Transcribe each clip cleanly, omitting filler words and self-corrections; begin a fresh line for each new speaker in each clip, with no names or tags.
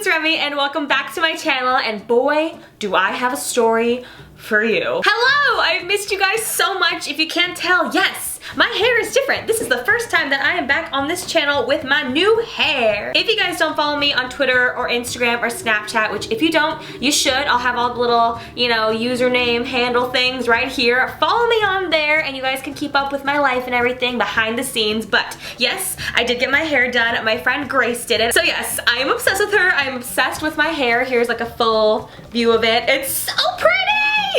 it's Remy and welcome back to my channel, and boy, do I have a story for you. Hello! I've missed you guys so much. If you can't tell, yes, my hair is different. This is the first time that I am back on this channel with my new hair. If you guys don't follow me on Twitter or Instagram or Snapchat, which if you don't, you should. I'll have all the little, username, handle things right here. Follow me on there and you guys can keep up with my life and everything behind the scenes. But yes, I did get my hair done. My friend Grace did it. So yes, I am obsessed with her. I am obsessed with my hair. Here's like a full view of it. It's so pretty!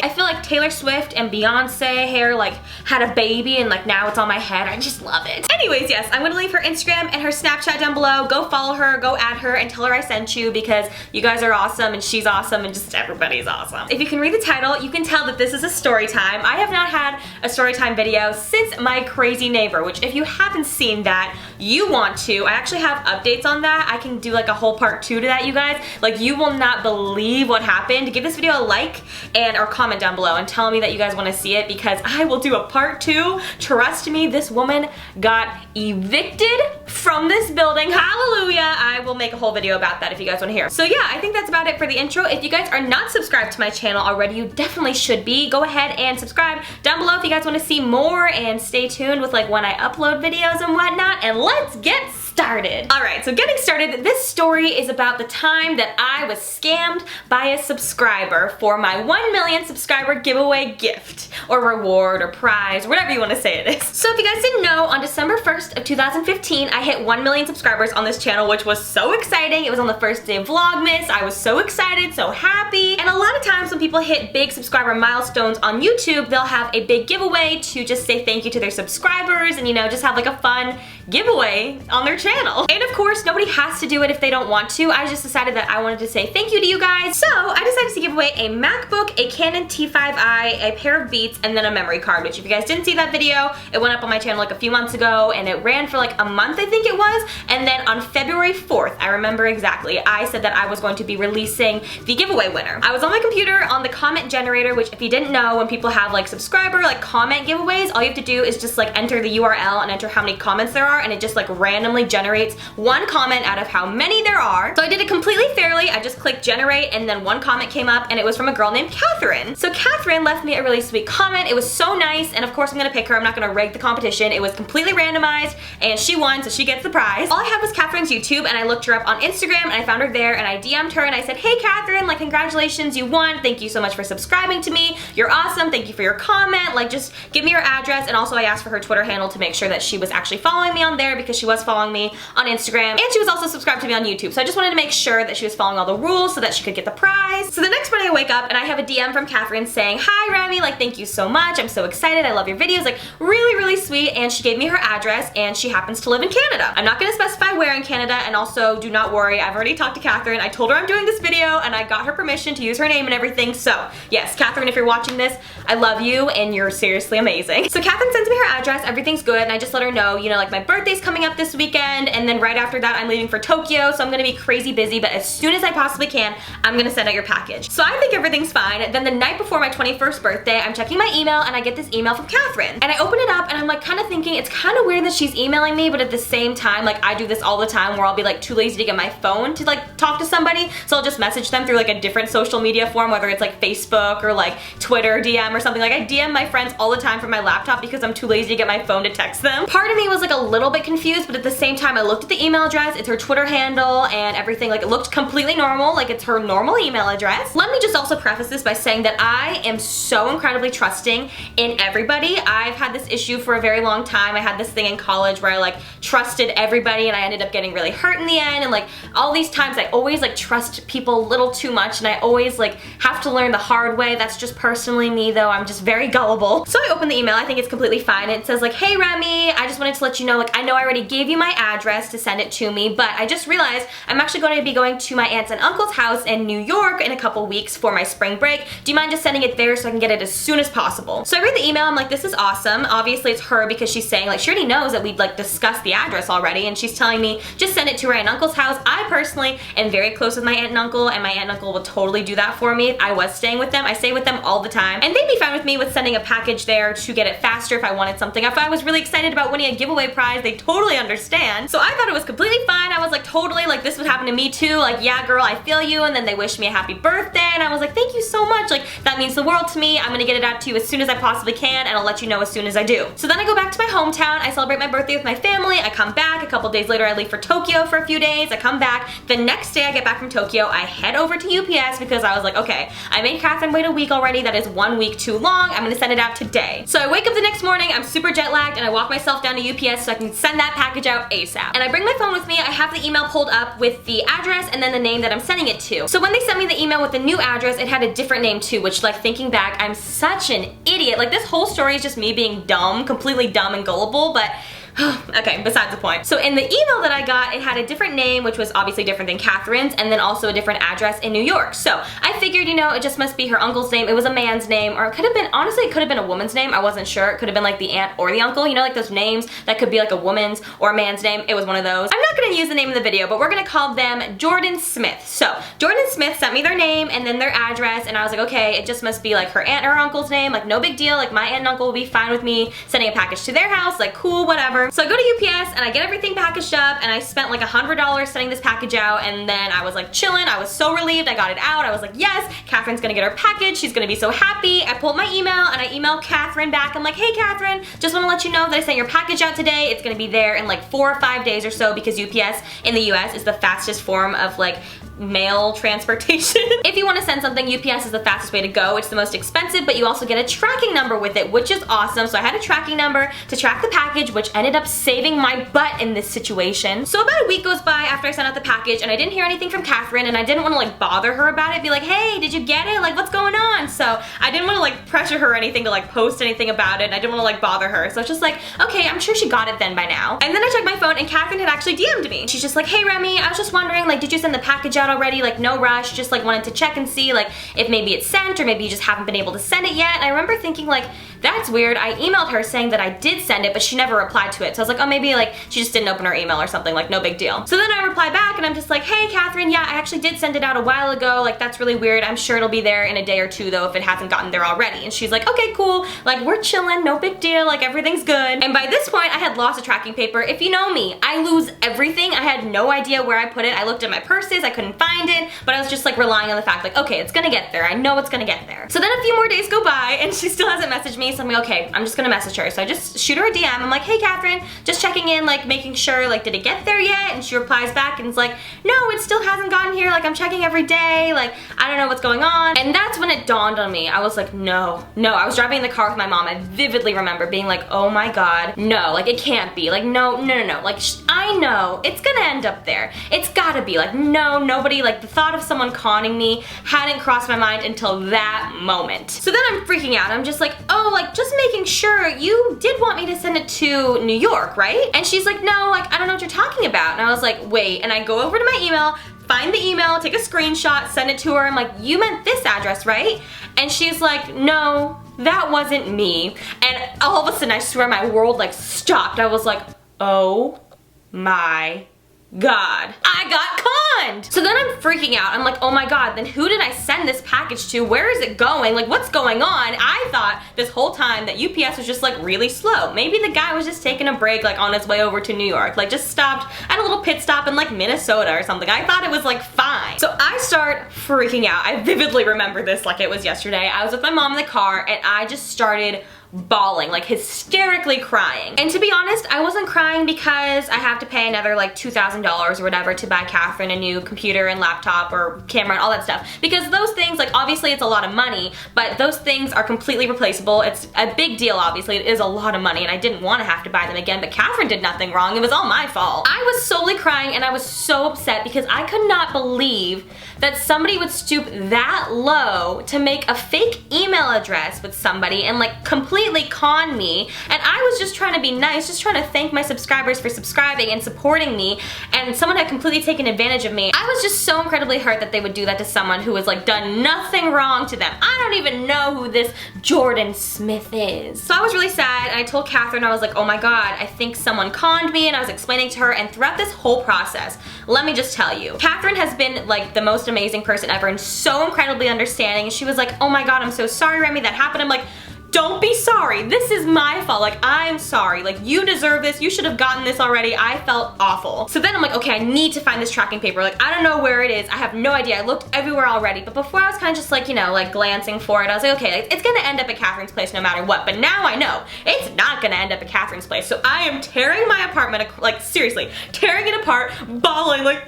I feel like Taylor Swift and Beyonce hair like had a baby and like now it's on my head. I just love it. Anyways, yes, I'm gonna leave her Instagram and her Snapchat down below. Go follow her, go add her, and tell her I sent you because you guys are awesome and she's awesome and just everybody's awesome. If you can read the title, you can tell that this is a story time. I have not had a story time video since my crazy neighbor, which if you haven't seen that, you want to. I actually have updates on that. I can do like a whole part 2 to that, you guys. Like, you will not believe what happened. Give this video a like or comment down below and tell me that you guys want to see it because I will do a part 2. Trust me, this woman got evicted from this building. Hallelujah! I will make a whole video about that if you guys want to hear. So yeah, I think that's about it for the intro. If you guys are not subscribed to my channel already, you definitely should be. Go ahead and subscribe down below if you guys want to see more, and stay tuned with like when I upload videos and whatnot, and let's get started. Alright, so getting started, this story is about the time that I was scammed by a subscriber for my 1 million subscriber giveaway gift, or reward, or prize, or whatever you want to say it is. So if you guys didn't know, on December 1st of 2015, I hit 1 million subscribers on this channel, which was so exciting. It was on the first day of Vlogmas. I was so excited, so happy. And a lot of times when people hit big subscriber milestones on YouTube, they'll have a big giveaway to just say thank you to their subscribers and, just have like a fun giveaway on their channel. And of course, nobody has to do it if they don't want to. I just decided that I wanted to say thank you to you guys. So I decided to give away a MacBook, a Canon T5i, a pair of Beats, and then a memory card, which if you guys didn't see that video, it went up on my channel like a few months ago and it ran for like a month, I think it was. And then on February 4th, I remember exactly, I said that I was going to be releasing the giveaway winner. I was on my computer on the comment generator, which if you didn't know, when people have like subscriber, like comment giveaways, all you have to do is just like enter the URL and enter how many comments there are, and it just like randomly generates one comment out of how many there are. So I did it completely fairly. I just clicked generate and then one comment came up and it was from a girl named Catherine. So Catherine left me a really sweet comment. It was so nice, and of course I'm gonna pick her. I'm not gonna rig the competition. It was completely randomized and she won, so she gets the prize. All I had was Catherine's YouTube and I looked her up on Instagram and I found her there and I DM'd her and I said, hey Catherine, like congratulations, you won. Thank you so much for subscribing to me. You're awesome. Thank you for your comment. Like just give me your address, and also I asked for her Twitter handle to make sure that she was actually following me on there because she was following me on Instagram and she was also subscribed to me on YouTube. So I just wanted to make sure that she was following all the rules so that she could get the prize. So the next morning I wake up and I have a DM from Catherine saying, hi Remy, like thank you so much. I'm so excited. I love your videos. Like really, really sweet. And she gave me her address and she happens to live in Canada. I'm not going to specify where in Canada, and also do not worry, I've already talked to Catherine. I told her I'm doing this video and I got her permission to use her name and everything. So yes, Catherine, if you're watching this, I love you and you're seriously amazing. So Catherine sends me her address, everything's good, and I just let her know, like my birthday's coming up this weekend, and then right after that I'm leaving for Tokyo, so I'm gonna be crazy busy, but as soon as I possibly can, I'm gonna send out your package. So I think everything's fine. Then the night before my 21st birthday, I'm checking my email and I get this email from Catherine. And I open it up and I'm like kind of thinking, it's kind of weird that she's emailing me, but at the same time, like I do this all the time where I'll be like too lazy to get my phone to like talk to somebody, so I'll just message them through like a different social media form, whether it's like Facebook or like Twitter DM or something. Like I DM my friends all the time from my laptop because I'm too lazy to get my phone to text them. Part of me was like a little bit confused, but at the same time I looked at the email address, it's her Twitter handle and everything, like it looked completely normal, like it's her normal email address. Let me just also preface this by saying that I am so incredibly trusting in everybody. I've had this issue for a very long time. I had this thing in college where I like trusted everybody and I ended up getting really hurt in the end, and like all these times I always like trust people a little too much and I always like have to learn the hard way. That's just personally me though. I'm just very gullible. So I open the email, I think it's completely fine. It says like, hey Remy, I just wanted to let you know, like I know I already gave you my address to send it to me, but I just realized I'm actually going to be going to my aunt's and uncle's house in New York in a couple weeks for my spring break. Do you mind just sending it there so I can get it as soon as possible? So I read the email, I'm like, this is awesome. Obviously it's her because she's saying like she already knows that we'd like discussed the address already, and she's telling me just send it to her aunt and uncle's house. I personally am very close with my aunt and uncle, and my aunt and uncle will totally do that for me. I was staying with them. I stay with them all the time, and they'd be fine with me with sending a package there to get it faster if I wanted something. If I was really excited about winning a giveaway prize, they totally understand. on. So I thought it was completely fine. I was like, totally, like this would happen to me too. Like, yeah, girl, I feel you. And then they wished me a happy birthday. And I was like, thank you so much. Like, that means the world to me. I'm gonna get it out to you as soon as I possibly can, and I'll let you know as soon as I do. So then I go back to my hometown. I celebrate my birthday with my family. I come back. A couple days later, I leave for Tokyo for a few days. I come back. The next day I get back from Tokyo, I head over to UPS because I was like, okay, I made Catherine wait a week already. That is 1 week too long. I'm gonna send it out today. So I wake up the next morning, I'm super jet lagged, and I walk myself down to UPS so I can send that package out ASAP. And I bring my phone with me. I have the email pulled up with the address and then the name that I'm sending it to. So when they sent me the email with the new address, it had a different name too, which, like, thinking back, I'm such an idiot. Like, this whole story is just me being dumb, completely dumb and gullible, but okay, besides the point. So in the email that I got, it had a different name, which was obviously different than Catherine's, and then also a different address in New York. So I figured, you know, it just must be her uncle's name. It was a man's name, or it could have been, honestly, it could have been a woman's name. I wasn't sure. It could have been like the aunt or the uncle, you know, like those names that could be like a woman's or a man's name. It was one of those. I'm not gonna use the name in the video, but we're gonna call them Jordan Smith. So Jordan Smith sent me their name and then their address, and I was like, okay, it just must be like her aunt or her uncle's name. Like, no big deal. Like, my aunt and uncle will be fine with me sending a package to their house. Like, cool, whatever. So I go to UPS and I get everything packaged up, and I spent like $100 sending this package out, and then I was like chilling. I was so relieved I got it out. I was like, yes, Catherine's gonna get her package. She's gonna be so happy. I pulled my email and I emailed Catherine back. I'm like, hey Catherine, just wanna let you know that I sent your package out today. It's gonna be there in like 4 or 5 days or so, because UPS in the US is the fastest form of like mail transportation. If you want to send something, UPS is the fastest way to go. It's the most expensive, but you also get a tracking number with it, which is awesome. So I had a tracking number to track the package, which ended up saving my butt in this situation. So about a week goes by after I sent out the package, and I didn't hear anything from Catherine, and I didn't want to like bother her about it, be like, hey, did you get it? Like, what's going on? So I didn't want to like pressure her or anything to like post anything about it, and I didn't want to like bother her. So it's just like, okay, I'm sure she got it then by now. And then I checked my phone, and Catherine had actually DM'd me. She's just like, hey Remi, I was just wondering, like, did you send the package out already? Like, no rush, just like wanted to check and see like if maybe it's sent, or maybe you just haven't been able to send it yet. And I remember thinking like, that's weird. I emailed her saying that I did send it, but she never replied to it. So I was like, oh, maybe like she just didn't open her email or something, like no big deal. So then I reply back and I'm just like, hey Catherine, yeah, I actually did send it out a while ago. Like, that's really weird. I'm sure it'll be there in a day or two though if it hasn't gotten there already. And she's like, okay, cool. Like, we're chilling, no big deal. Like, everything's good. And by this point I had lost a tracking paper. If you know me, I lose everything. I had no idea where I put it. I looked at my purses, I couldn't find it, but I was just like relying on the fact like, okay, it's gonna get there. I know it's gonna get there. So then a few more days go by and she still hasn't messaged me. So I'm like, okay, I'm just gonna message her. So I just shoot her a DM. I'm like, hey Catherine, just checking in, like making sure, like, did it get there yet? And she replies back and it's like, no, it still hasn't gotten here. Like, I'm checking every day. Like, I don't know what's going on. And that's when it dawned on me. I was like, no. I was driving in the car with my mom. I vividly remember being like, oh my God, no, like it can't be. Like, no. Like, I know it's gonna end up there. It's gotta be. Like, no, nobody, like the thought of someone conning me hadn't crossed my mind until that moment. So then I'm freaking out. I'm just like, oh, like just making sure, you did want me to send it to New York, right? And she's like, no, like I don't know what you're talking about. And I was like, wait, and I go over to my email, find the email, take a screenshot, send it to her. I'm like, you meant this address, right? And she's like, no, that wasn't me. And all of a sudden, I swear my world like stopped. I was like, oh my God, I got conned. So then I'm freaking out. I'm like, oh my God, then who did I send this package to? Where is it going? Like, what's going on? I thought this whole time that UPS was just like really slow. Maybe the guy was just taking a break like on his way over to New York, like just stopped at a little pit stop in like Minnesota or something. I thought it was like fine. So I start freaking out. I vividly remember this like it was yesterday. I was with my mom in the car and I just started bawling, like hysterically crying. And to be honest, I wasn't crying because I have to pay another like $2,000 or whatever to buy Catherine a new computer and laptop or camera and all that stuff. Because those things, like obviously it's a lot of money, but those things are completely replaceable. It's a big deal, obviously. It is a lot of money and I didn't want to have to buy them again, but Catherine did nothing wrong. It was all my fault. I was solely crying and I was so upset because I could not believe that somebody would stoop that low to make a fake email address with somebody and like completely con me. And I was just trying to be nice, just trying to thank my subscribers for subscribing and supporting me, and someone had completely taken advantage of me. I was just so incredibly hurt that they would do that to someone who has like done nothing wrong to them. I don't even know who this Jordan Smith is. So I was really sad and I told Catherine, I was like, oh my God, I think someone conned me, and I was explaining to her. And throughout this whole process, let me just tell you, Catherine has been like the most amazing person ever and so incredibly understanding. And she was like, oh my God, I'm so sorry, Remi, that happened. I'm like, Don't be sorry. This is my fault. Like, I'm sorry. Like, you deserve this. You should have gotten this already. I felt awful. So then I'm like, okay, I need to find this tracking paper. Like, I don't know where it is. I have no idea. I looked everywhere already. But before I was kind of just like, you know, like glancing for it. I was like, okay, it's gonna end up at Catherine's place no matter what. But now I know it's not gonna end up at Catherine's place. So I am tearing my apartment, like seriously, tearing it apart, bawling like,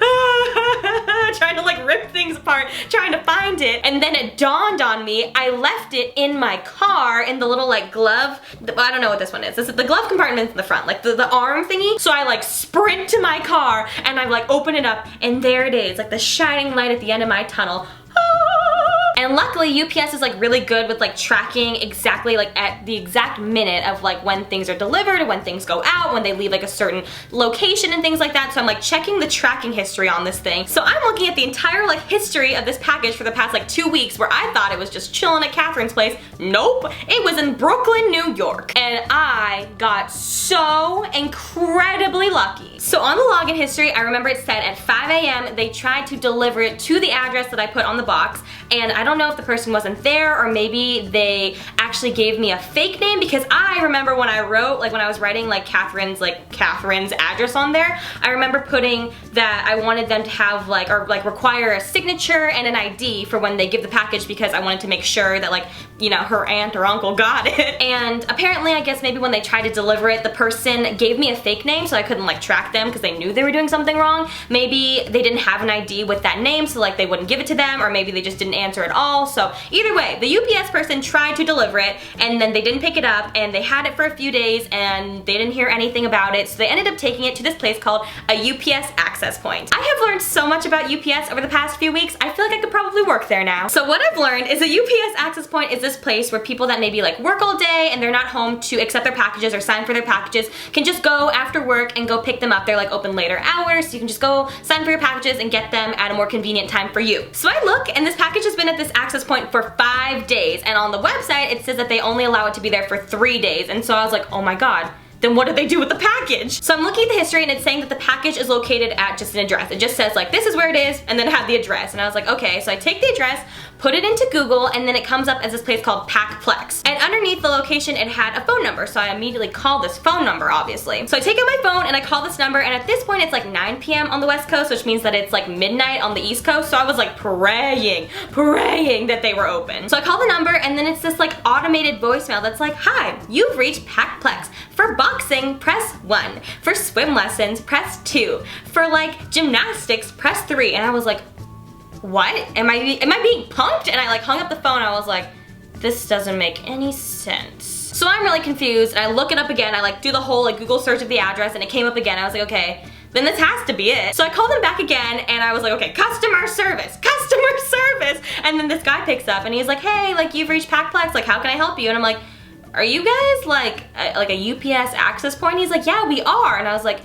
trying to like rip things apart, trying to find it. And then it dawned on me, I left it in my car in the little like glove, I don't know what this one is. This is the glove compartment in the front, like the arm thingy. So I like sprint to my car and I like open it up and there it is, like the shining light at the end of my tunnel. And luckily UPS is like really good with like tracking exactly like at the exact minute of like when things are delivered or when things go out, when they leave like a certain location and things like that. So I'm like checking the tracking history on this thing. So I'm looking at the entire like history of this package for the past like 2 weeks where I thought it was just chilling at Catherine's place. Nope, it was in Brooklyn, New York. And I got so incredibly lucky. So on the login history, I remember it said at 5 a.m. they tried to deliver it to the address that I put on the box. And I don't know if the person wasn't there or maybe they actually gave me a fake name, because I remember when I wrote, like when I was writing like Catherine's address on there, I remember putting that I wanted them to have like, or like require a signature and an ID for when they give the package, because I wanted to make sure that like, you know, her aunt or uncle got it. And apparently I guess maybe when they tried to deliver it, the person gave me a fake name so I couldn't like track them because they knew they were doing something wrong. Maybe they didn't have an ID with that name, so like they wouldn't give it to them, or maybe they just didn't answer at all. So either way, the UPS person tried to deliver it and then they didn't pick it up and they had it for a few days and they didn't hear anything about it. So they ended up taking it to this place called a UPS access point. I have learned so much about UPS over the past few weeks. I feel like I could probably work there now. So what I've learned is a UPS access point is this place where people that maybe like work all day and they're not home to accept their packages or sign for their packages can just go after work and go pick them up. They're like open later hours, so you can just go sign for your packages and get them at a more convenient time for you. So I look and this package has been at this access point for 5 days, and on the website it says that they only allow it to be there for 3 days. And so I was like, oh my god, then what did they do with the package? So I'm looking at the history and it's saying that the package is located at just an address. It just says like, this is where it is, and then it had the address. And I was like, okay, so I take the address, put it into Google, and then it comes up as this place called Packplex. And underneath the location, it had a phone number. So I immediately called this phone number, obviously. So I take out my phone and I call this number, and at this point it's like 9 p.m. on the West Coast, which means that it's like midnight on the East Coast. So I was like praying that they were open. So I call the number and then it's this like automated voicemail that's like, hi, you've reached Packplex. For boxing, press 1. For swim lessons, press 2. For like gymnastics, press 3. And I was like, what? Am I being punked? And I like hung up the phone. I was like, this doesn't make any sense. So I'm really confused and I look it up again. I like do the whole like Google search of the address and it came up again. I was like, okay, then this has to be it. So I called them back again and I was like, okay, customer service. And then this guy picks up and he's like, hey, like you've reached Packplex, like how can I help you? And I'm like, are you guys like a UPS access point? He's like, yeah, we are. And I was like,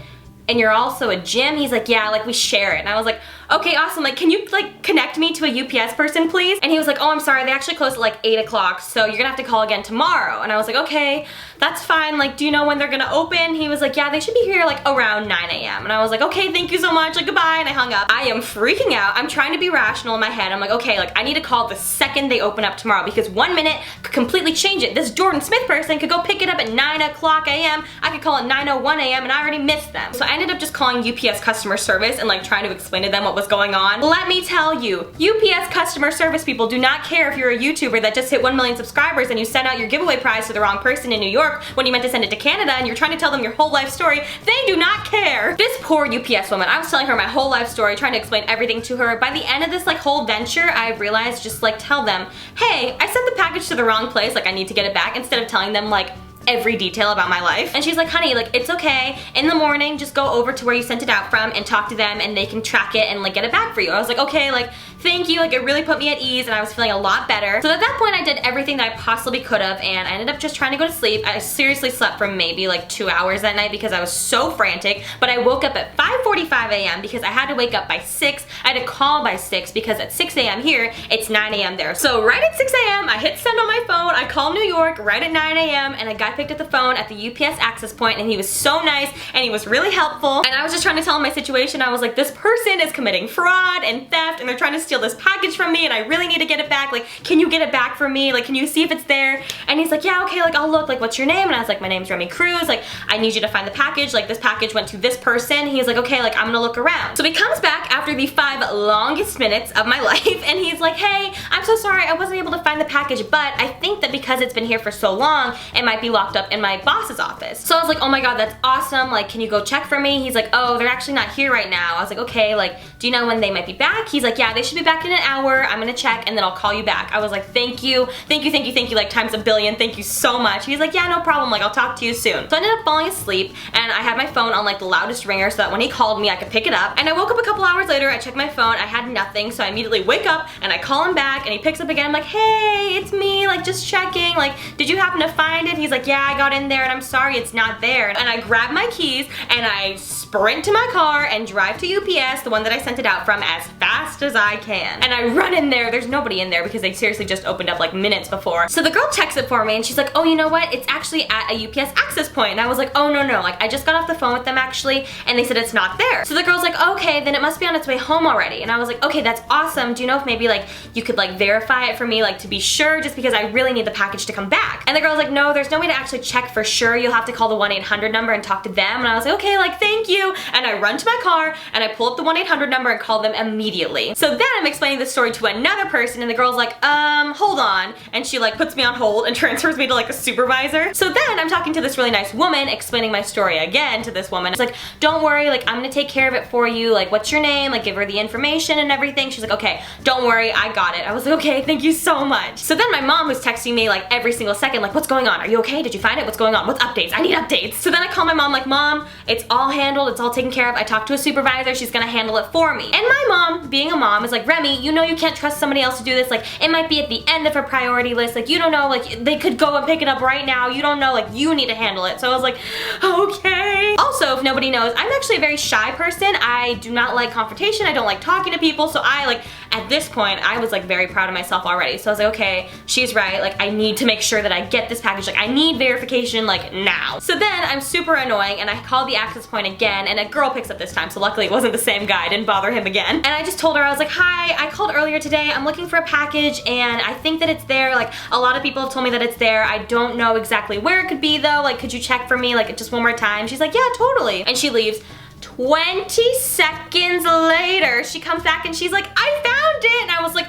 and you're also a gym? He's like, yeah, like we share it. And I was like, okay, awesome, like can you like connect me to a UPS person please? And he was like, oh, I'm sorry, they actually close at like 8 o'clock, so you're gonna have to call again tomorrow. And I was like, okay, that's fine, like do you know when they're gonna open? He was like, yeah, they should be here like around 9 a.m. And I was like, okay, thank you so much, like goodbye, and I hung up. I am freaking out. I'm trying to be rational in my head. I'm like, okay, like I need to call the second they open up tomorrow, because 1 minute could completely change it. This Jordan Smith person could go pick it up at 9 o'clock a.m. I could call it 9:01 a.m. and I already missed them. So I ended up just calling UPS customer service and like trying to explain to them what was going on. Let me tell you, UPS customer service people do not care if you're a YouTuber that just hit 1 million subscribers and you sent out your giveaway prize to the wrong person in New York when you meant to send it to Canada and you're trying to tell them your whole life story. They do not care. This poor UPS woman, I was telling her my whole life story, trying to explain everything to her. By the end of this like whole venture, I realized just like tell them, hey, I sent the package to the wrong place, like I need to get it back, instead of telling them like every detail about my life. And she's like, honey, like it's okay. In the morning, just go over to where you sent it out from and talk to them and they can track it and like get it back for you. I was like, okay, like thank you, like it really put me at ease and I was feeling a lot better. So at that point I did everything that I possibly could have and I ended up just trying to go to sleep. I seriously slept for maybe like 2 hours that night because I was so frantic, but I woke up at 5:45 a.m. because I had to wake up by 6. I had to call by 6 because at 6 a.m. here, it's 9 a.m. there. So right at 6 a.m. I hit send on my phone, I called New York right at 9 a.m. and I got picked up the phone at the UPS access point, and he was so nice and he was really helpful. And I was just trying to tell him my situation. I was like, this person is committing fraud and theft and they're trying to steal this package from me and I really need to get it back. Like, can you get it back for me? Like, can you see if it's there? And he's like, yeah, okay, like I'll look. Like, what's your name? And I was like, my name's Remy Cruz. Like, I need you to find the package. Like, this package went to this person. He's like, okay, like I'm gonna look around. So he comes back after the 5 longest minutes of my life and he's like, hey, I'm so sorry, I wasn't able to find the package, but I think that because it's been here for so long, it might be locked up in my boss's office. So I was like, oh my god, that's awesome. Like, can you go check for me? He's like, oh, they're actually not here right now. I was like, okay, like, do you know when they might be back? He's like, yeah, they should be back in an hour. I'm gonna check and then I'll call you back. I was like, thank you, thank you, thank you, thank you, like times a billion, thank you so much. He's like, yeah, no problem, like I'll talk to you soon. So I ended up falling asleep and I had my phone on like the loudest ringer so that when he called me, I could pick it up. And I woke up a couple hours later, I checked my phone, I had nothing, so I immediately wake up and I call him back and he picks up again. I'm like, hey, it's me, like just checking, like did you happen to find it? He's like, yeah, I got in there and I'm sorry it's not there. And I grab my keys and I sprint to my car and drive to UPS, the one that I sent it out from, as fast as I can. And I run in there, there's nobody in there because they seriously just opened up like minutes before. So the girl checks it for me and she's like, oh, you know what? It's actually at a UPS access point. And I was like, oh no, like I just got off the phone with them actually and they said it's not there. So the girl's like, okay, then it must be on its way home already. And I was like, okay, that's awesome. Do you know if maybe like you could like verify it for me, like to be sure, just because I really need the package to come back? And the girl's like, no, there's no way to actually check for sure. You'll have to call the 1-800 number and talk to them. And I was like, okay, like thank you. And I run to my car and I pull up the 1-800 number and call them immediately. So then I'm explaining the story to another person and the girl's like, hold on. And she like puts me on hold and transfers me to like a supervisor. So then I'm talking to this really nice woman, explaining my story again to this woman. It's like, don't worry, like I'm gonna take care of it for you. Like, what's your name? Like, give her the information and everything. She's like, okay, don't worry, I got it. I was like, okay, thank you so much. So then my mom was texting me like every single second, like, what's going on? Are you okay? Did you find it? What's going on? What's updates? I need updates. So then I call my mom like, Mom, it's all handled, it's all taken care of. I talked to a supervisor, she's gonna handle it for me. And my mom, being a mom, is like, Remy, you know you can't trust somebody else to do this. Like, it might be at the end of a priority list. Like, you don't know, like, they could go and pick it up right now. You don't know, like, you need to handle it. So I was like, okay. Also, if nobody knows, I'm actually a very shy person. I do not like confrontation. I don't like talking to people. So I, like, at this point, I was, like, very proud of myself already. So I was like, okay, she's right. Like, I need to make sure that I get this package. Like, I need verification, like, now. So then I'm super annoying and I call the access point again and a girl picks up this time. So luckily it wasn't the same guy. I didn't bother him again. And I just told her, I was like, hi, I called earlier today. I'm looking for a package and I think that it's there. Like, a lot of people have told me that it's there. I don't know exactly where it could be though. Like, could you check for me, like, just one more time? She's like, yeah, totally. And she leaves. 20 seconds later, she comes back and she's like, I found it. And I was like,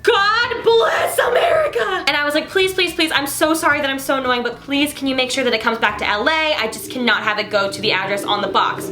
God bless America. And I was like, please, please, please, I'm so sorry that I'm so annoying, but please, can you make sure that it comes back to LA? I just cannot have it go to the address on the box.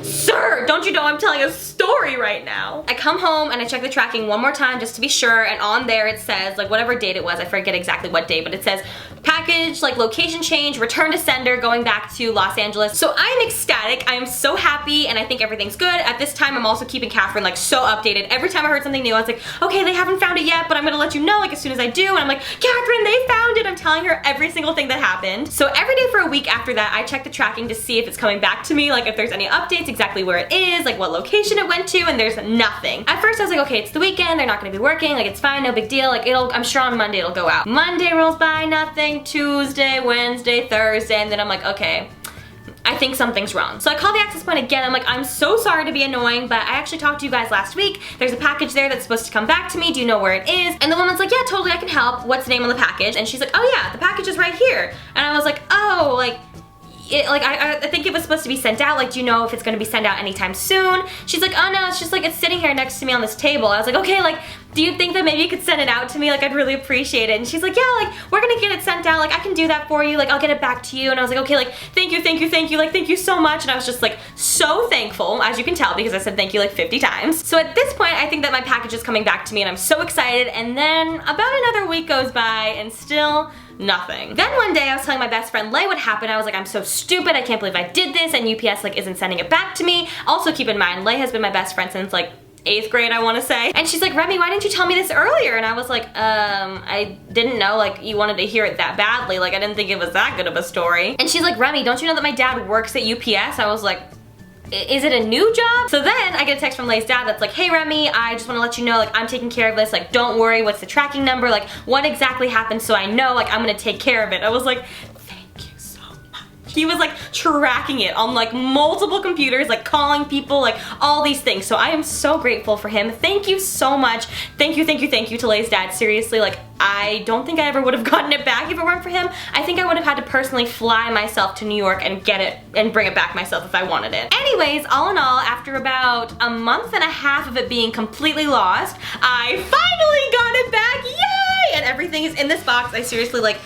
Sir, don't you know I'm telling a story right now? I come home and I check the tracking one more time just to be sure, and on there it says, like, whatever date it was, I forget exactly what day, but it says package, like, location change, return to sender, going back to Los Angeles. So I am ecstatic, I am so happy, and I think everything's good. At this time, I'm also keeping Catherine, like, so updated. Every time I heard something new, I was like, okay, they haven't found it yet, but I'm gonna let you know, like, as soon as I do. And I'm like, Catherine, they found it. I'm telling her every single thing that happened. So every day for a week after that, I check the tracking to see if it's coming back to me, like if there's any updates, exactly where it is, like what location it went to, and there's nothing. At first I was like, okay, it's the weekend, they're not gonna be working, like it's fine, no big deal, like I'm sure on Monday it'll go out. Monday rolls by, nothing. Tuesday, Wednesday, Thursday, and then I'm like, okay, I think something's wrong. So I call the access point again. I'm like, I'm so sorry to be annoying, but I actually talked to you guys last week. There's a package there that's supposed to come back to me. Do you know where it is? And the woman's like, yeah, totally, I can help. What's the name on the package? And she's like, oh yeah, the package is right here. And I was like, oh, like, I think it was supposed to be sent out. Like, do you know if it's gonna be sent out anytime soon? She's like, oh no, it's just like, it's sitting here next to me on this table. I was like, okay, like, do you think that maybe you could send it out to me? Like, I'd really appreciate it. And she's like, yeah, like, we're gonna get it sent out. Like, I can do that for you. Like, I'll get it back to you. And I was like, okay, like, thank you, thank you, thank you. Like, thank you so much. And I was just like, so thankful, as you can tell, because I said thank you like 50 times. So at this point, I think that my package is coming back to me and I'm so excited. And then about another week goes by and still nothing. Then one day I was telling my best friend Lay what happened. I was like, I'm so stupid, I can't believe I did this, and UPS like isn't sending it back to me. Also keep in mind, Lay has been my best friend since like 8th grade, I want to say. And she's like, Remy, why didn't you tell me this earlier? And I was like, I didn't know, like, you wanted to hear it that badly. Like, I didn't think it was that good of a story. And she's like, Remy, don't you know that my dad works at UPS? I was like, is it a new job? So then I get a text from Lay's dad that's like, hey Remy, I just want to let you know, like, I'm taking care of this, like, don't worry, what's the tracking number, like, what exactly happened so I know, like, I'm gonna take care of it. I was like, thank you. He was like tracking it on like multiple computers, like calling people, like all these things. So I am so grateful for him. Thank you so much. Thank you to Lay's dad. Seriously, like I don't think I ever would have gotten it back if it weren't for him. I think I would have had to personally fly myself to New York and get it and bring it back myself if I wanted it. Anyways, all in all, after about a month and a half of it being completely lost, I finally got it back, yay! And everything is in this box. I seriously like,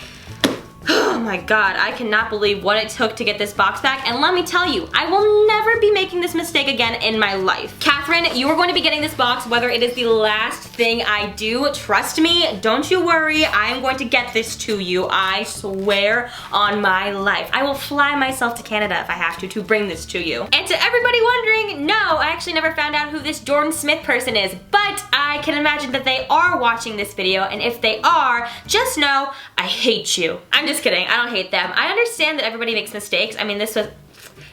oh my god, I cannot believe what it took to get this box back, and let me tell you, I will never be making this mistake again in my life. Catherine, you are going to be getting this box whether it is the last thing I do. Trust me, don't you worry, I am going to get this to you. I swear on my life. I will fly myself to Canada if I have to bring this to you. And to everybody wondering, no, I actually never found out who this Jordan Smith person is, but I can imagine that they are watching this video, and if they are, just know I hate you. I'm just kidding, I don't hate them. I understand that everybody makes mistakes. I mean, this was,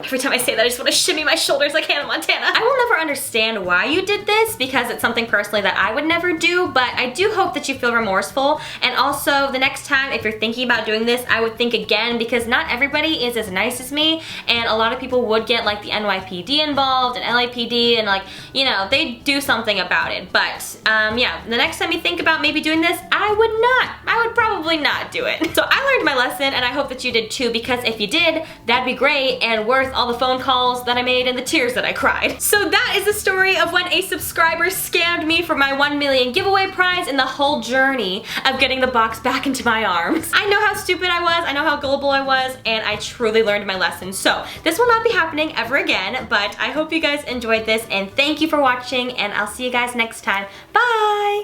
every time I say that I just want to shimmy my shoulders like Hannah Montana. I will never understand why you did this because it's something personally that I would never do, but I do hope that you feel remorseful. And also the next time if you're thinking about doing this, I would think again, because not everybody is as nice as me, and a lot of people would get like the NYPD involved and LAPD and like, you know, they do something about it. But yeah, the next time you think about maybe doing this, I would probably not do it. So I learned my lesson, and I hope that you did too, because if you did, that'd be great and worth all the phone calls that I made and the tears that I cried. So that is the story of when a subscriber scammed me for my 1 million giveaway prize and the whole journey of getting the box back into my arms. I know how stupid I was, I know how gullible I was, and I truly learned my lesson. So this will not be happening ever again, but I hope you guys enjoyed this, and thank you for watching, and I'll see you guys next time. Bye!